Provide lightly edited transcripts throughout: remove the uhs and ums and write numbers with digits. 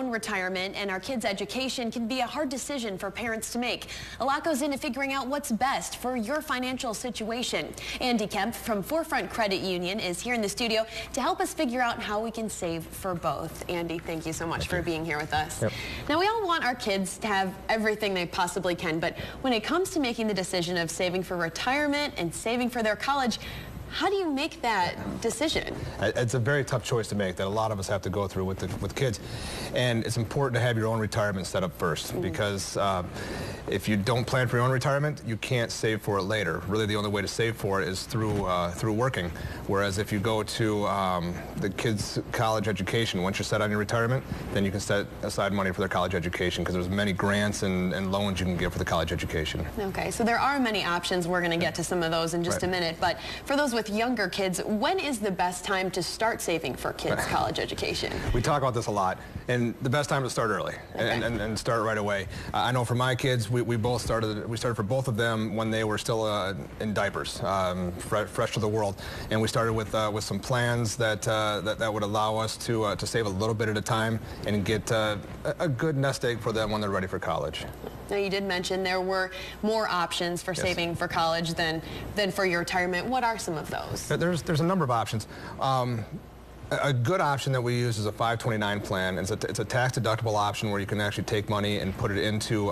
own retirement and our kids' education can be a hard decision for parents to make. A lot goes into figuring out what's best for your financial situation. Andy Kemp from Forefront Credit Union is here in the studio to help us figure out how we can save for both. Andy, thank you so much for being here with us. Yep. Now, we all want our kids to have everything they possibly can, but when it comes to making the decision of saving for retirement and saving for their college, how do you make that decision? It's a very tough choice to make that a lot of us have to go through with kids. And it's important to have your own retirement set up first, because if you don't plan for your own retirement, you can't save for it later. Really, the only way to save for it is through working. Whereas if you go to the kids' college education, once you're set on your retirement, then you can set aside money for their college education, because there's many grants and loans you can get for the college education. Okay, so there are many options. We're going to get to some of those in just a minute. But for those with younger kids, when is the best time to start saving for kids' college education? We talk about this a lot, and the best time is to start early and start right away. I know for my kids, we started for both of them when they were still in diapers, fresh to the world, and we started with some plans that would allow us to save a little bit at a time and get a good nest egg for them when they're ready for college. Now, you did mention there were more options for saving for college than for your retirement. What are some of those? There's a number of options. A good option that we use is a 529 plan. It's a tax-deductible option where you can actually take money and put it into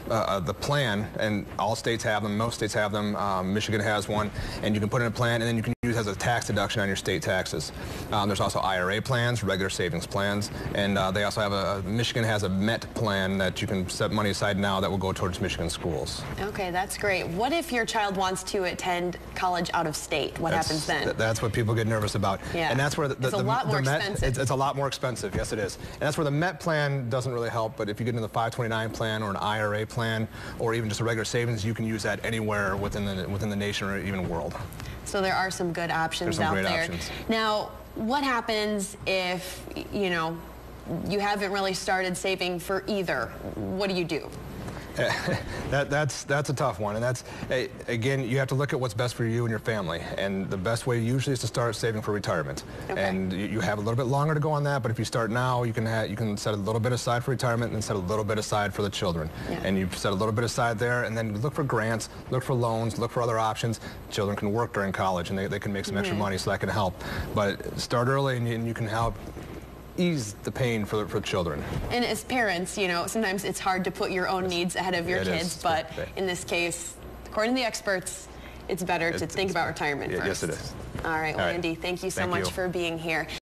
the plan, and all states have them, most states have them, Michigan has one, and you can put in a plan and then you can use it as a tax deduction on your state taxes. There's also IRA plans, regular savings plans, and they also have Michigan has a MET plan that you can set money aside now that will go towards Michigan schools. Okay, that's great. What if your child wants to attend college out of state? What happens then? That's what people get nervous about. Yeah. And that's where it's a lot more expensive. It's a lot more expensive, yes it is. And that's where the MET plan doesn't really help, but if you get into the 529 plan or an IRA plan or even just a regular savings, you can use that anywhere within the nation or even world. So there are some good options out there. Options. Now, what happens if, you know, you haven't really started saving for either? What do you do? That's a tough one, and that's again, you have to look at what's best for you and your family, and the best way usually is to start saving for retirement. And you have a little bit longer to go on that, but if you start now, you can set a little bit aside for retirement and set a little bit aside for the children. And you set a little bit aside there, and then look for grants, look for loans, look for other options. Children can work during college and they can make some extra money, so that can help. But start early and you can help ease the pain for children. And as parents, you know, sometimes it's hard to put your own needs ahead of your kids, but in this case, according to the experts, it's better to think about retirement first. Yes, it is. All right, well, Andy, thank you so much for being here.